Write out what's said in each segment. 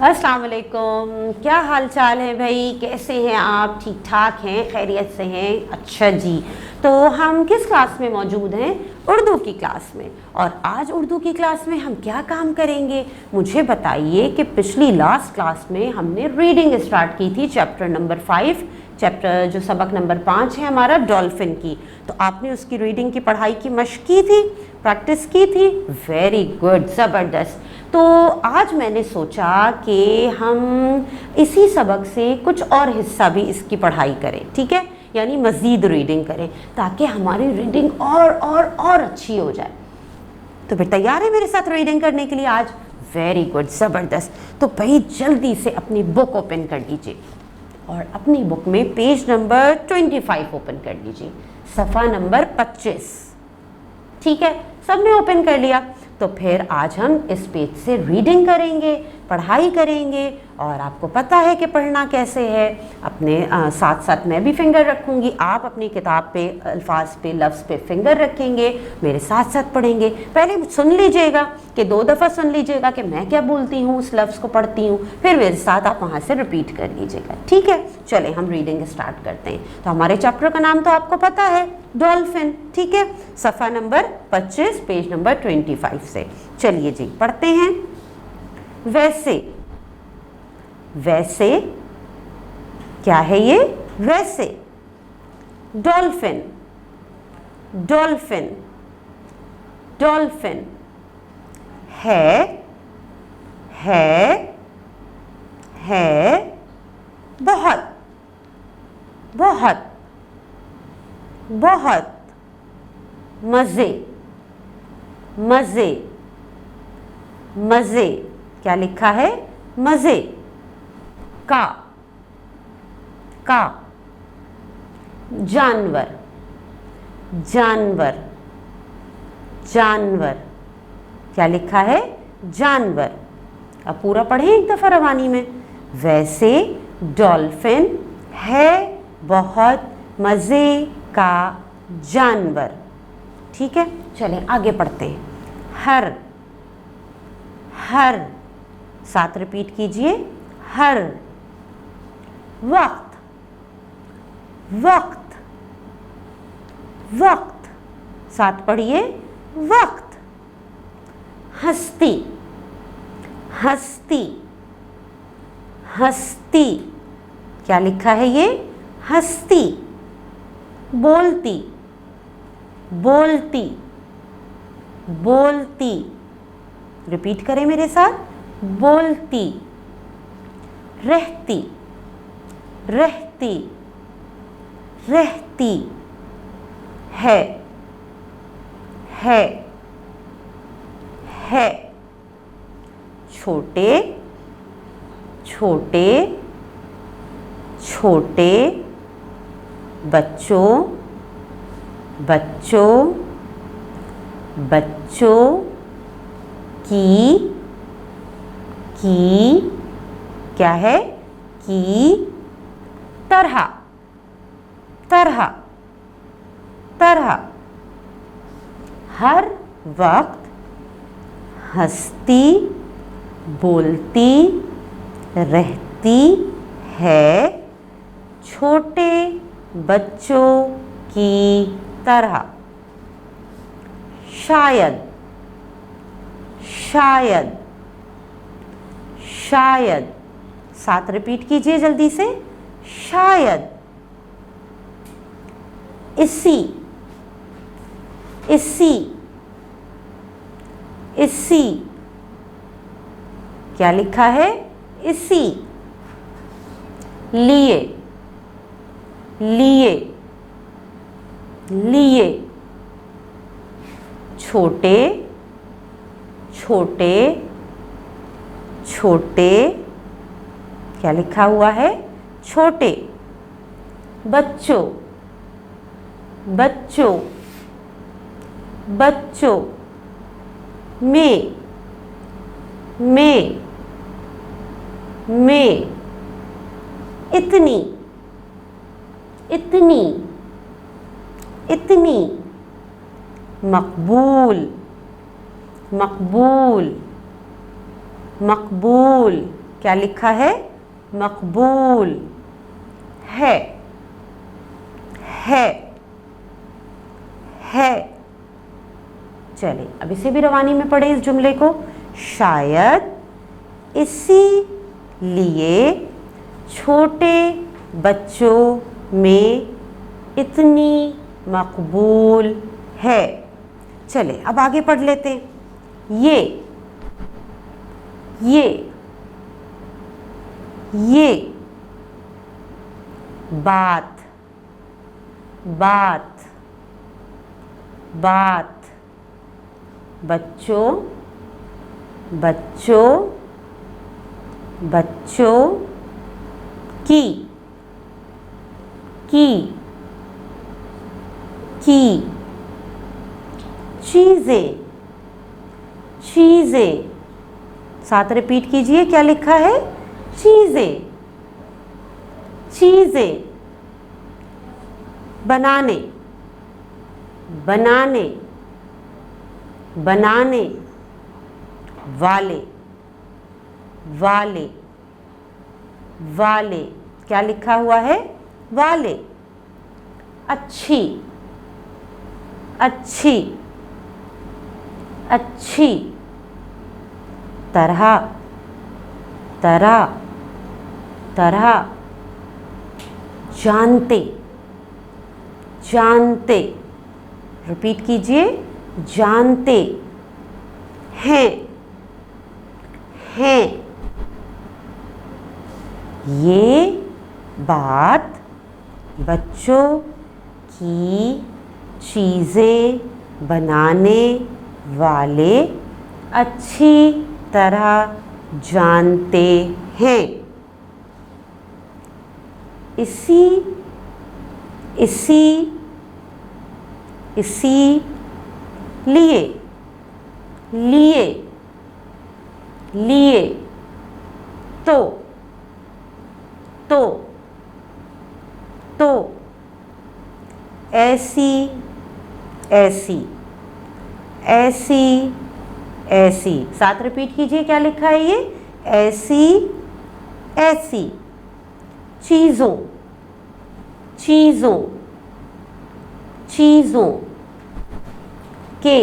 अस्सलाम वालेकुम। क्या हाल चाल है भाई, कैसे हैं आप? ठीक ठाक हैं, खैरियत से हैं? अच्छा जी, तो हम किस क्लास में मौजूद हैं? उर्दू की क्लास में। और आज उर्दू की क्लास में हम क्या काम करेंगे, मुझे बताइए। कि पिछली लास्ट क्लास में हमने रीडिंग स्टार्ट की थी चैप्टर नंबर 5, चैप्टर जो सबक नंबर 5 है हमारा, डॉल्फिन की। तो आपने उसकी रीडिंग की पढ़ाई की मशक की थी, प्रैक्टिस की थी। वेरी गुड, ज़बरदस्त। तो आज मैंने सोचा कि हम इसी सबक से कुछ और हिस्सा भी इसकी पढ़ाई करें, ठीक है? यानी मज़ीद रीडिंग करें ताकि हमारी रीडिंग और अच्छी हो जाए। तो फिर तैयार है मेरे साथ रीडिंग करने के लिए आज? वेरी गुड, ज़बरदस्त। तो भाई जल्दी से अपनी बुक ओपन कर लीजिए और अपनी बुक में पेज नंबर 25 ओपन कर लीजिए, सफ़ा नंबर 25। ठीक है, सबने ओपन कर लिया? तो फिर आज हम इस पेज से रीडिंग करेंगे, पढ़ाई करेंगे। और आपको पता है कि पढ़ना कैसे है। अपने साथ साथ मैं भी फिंगर रखूँगी, आप अपनी किताब पे अल्फाज पे लफ्ज़ पे फिंगर रखेंगे, मेरे साथ साथ पढ़ेंगे। पहले सुन लीजिएगा कि 2 दफ़ा सुन लीजिएगा कि मैं क्या बोलती हूँ, उस लफ्ज़ को पढ़ती हूँ, फिर मेरे साथ आप वहाँ से रिपीट कर लीजिएगा, ठीक है? चले हम रीडिंग स्टार्ट करते हैं। तो हमारे चैप्टर का नाम तो आपको पता है, डॉल्फिन, ठीक है? सफ़ा नंबर 25 पेज नंबर 25 से। चलिए जी, पढ़ते हैं। वैसे, वैसे क्या है ये? वैसे, डॉल्फिन, डॉल्फिन, डॉल्फिन। है, बहुत, बहुत, बहुत। मज़े, मज़े, मज़े। क्या लिखा है? मज़े। का, जानवर, जानवर, जानवर। क्या लिखा है? जानवर। अब पूरा पढ़ें एक दफ़ा रवानी में। वैसे डॉल्फिन है बहुत मज़े का जानवर, ठीक है? चलें आगे पढ़ते हैं। हर, हर, साथ रिपीट कीजिए। हर। वक्त, वक्त, वक्त, साथ पढ़िए। वक्त। हस्ती, हस्ती, हस्ती। क्या लिखा है ये? हस्ती। बोलती, बोलती, बोलती। रिपीट करें मेरे साथ। बोलती। रहती, रहती, रहती। है, है, है। छोटे, छोटे, छोटे। बच्चों, बच्चों, बच्चों की क्या है? की तरह, तरह, तरह। हर वक्त हंसती बोलती रहती है, छोटे बच्चों की तरह। शायद, शायद, शायद। साथ रिपीट कीजिए जल्दी से। शायद। इसी, इसी, इसी। क्या लिखा है? इसी। लिए, लिए, लिए। छोटे, छोटे, छोटे। क्या लिखा हुआ है? छोटे। बच्चों, बच्चों, बच्चों। में, में। इतनी, इतनी, इतनी। मकबूल, मकबूल, मकबूल। क्या लिखा है? मकबूल। है, है, है। चलिए अब इसे भी रवानी में पढ़े इस जुमले को। शायद इसीलिए छोटे बच्चों में इतनी मकबूल है। चले अब आगे पढ़ लेते हैं। ये बात, बात, बात, बच्चों, बच्चों, बच्चों की, की, की, चीजें, चीजें, साथ रिपीट कीजिए। क्या लिखा है? चीजें, चीजें, बनाने, बनाने, बनाने वाले, वाले, वाले, क्या लिखा हुआ है? वाले। अच्छी, अच्छी, अच्छी, तरह, तरह, तरह, जानते, जानते, रिपीट कीजिए। जानते हैं, हैं। ये बात बच्चों की चीज़ें बनाने वाले अच्छी तरह जानते हैं। इसी लिए, लिए, लिए, तो, ऐसी, ऐसी, ऐसी, ऐसी, साथ रिपीट कीजिए। क्या लिखा है ये? ऐसी, ऐसी, चीज़ों, चीज़ों, चीज़ों के,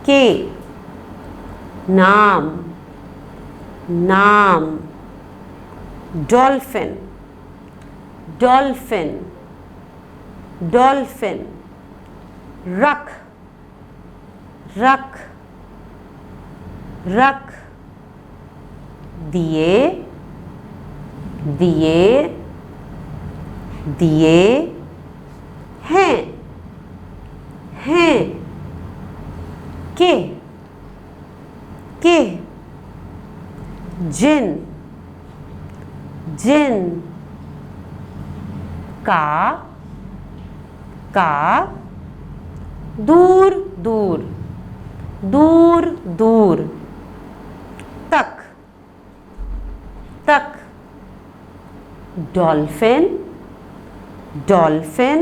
के, नाम, नाम, डॉल्फिन, डॉल्फिन, डॉल्फिन, रख, रख, रख, दिए, दिए, दिए, हैं, हैं, के, जिन, जिन, का, दूर, दूर, दूर, दूर, तक, तक, डॉल्फिन, डॉल्फिन,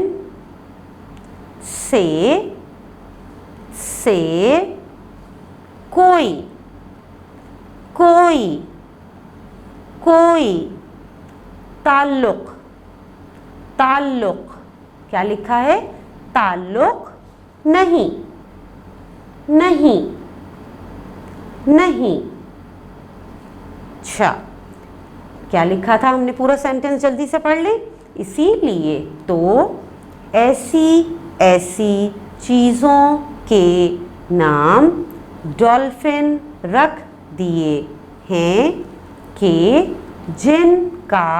से, कोई, कोई, कोई, ताल्लुक, ताल्लुक, क्या लिखा है? ताल्लुक, नहीं, नहीं, नहीं। अच्छा, क्या लिखा था? हमने पूरा सेंटेंस जल्दी से पढ़ ले। इसीलिए तो ऐसी ऐसी चीज़ों के नाम डॉल्फिन रख दिए हैं कि जिनका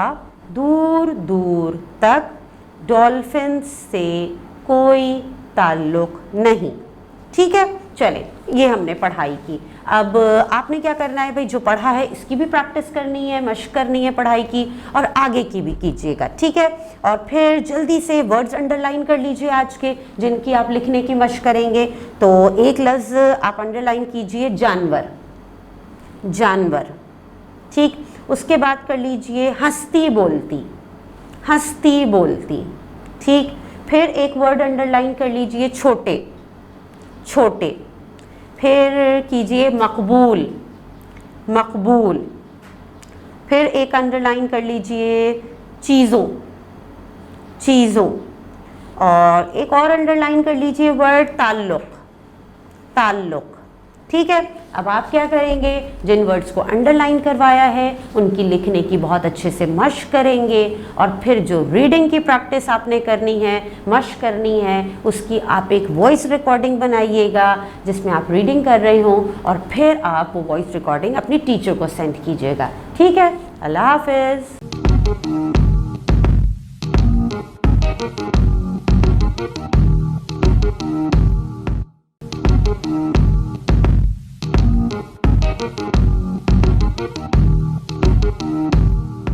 दूर दूर तक डॉल्फिन से कोई ताल्लुक नहीं। ठीक है, चले ये हमने पढ़ाई की। अब आपने क्या करना है भाई, जो पढ़ा है इसकी भी प्रैक्टिस करनी है, मशक करनी है पढ़ाई की, और आगे की भी कीजिएगा। ठीक है, और फिर जल्दी से वर्ड्स अंडरलाइन कर लीजिए आज के, जिनकी आप लिखने की मशक करेंगे। तो एक लफ्ज़ आप अंडरलाइन कीजिए, जानवर, जानवर। ठीक, उसके बाद कर लीजिए हंसती बोलती, हंसती बोलती। ठीक, फिर एक वर्ड अंडरलाइन कर लीजिए, छोटे, छोटे। फिर कीजिए मकबूल, मकबूल। फिर एक अंडरलाइन कर लीजिए चीज़ों, चीज़ों। और एक और अंडरलाइन कर लीजिए वर्ड ताल्लुक़, ताल्लुक़। ठीक है, अब आप क्या करेंगे, जिन वर्ड्स को अंडरलाइन करवाया है उनकी लिखने की बहुत अच्छे से मश्क करेंगे, और फिर जो रीडिंग की प्रैक्टिस आपने करनी है, मश्क करनी है, उसकी आप एक वॉइस रिकॉर्डिंग बनाइएगा जिसमें आप रीडिंग कर रहे हों, और फिर आप वो वॉइस रिकॉर्डिंग अपनी टीचर को सेंड कीजिएगा। ठीक है, अल्लाह हाफिज़।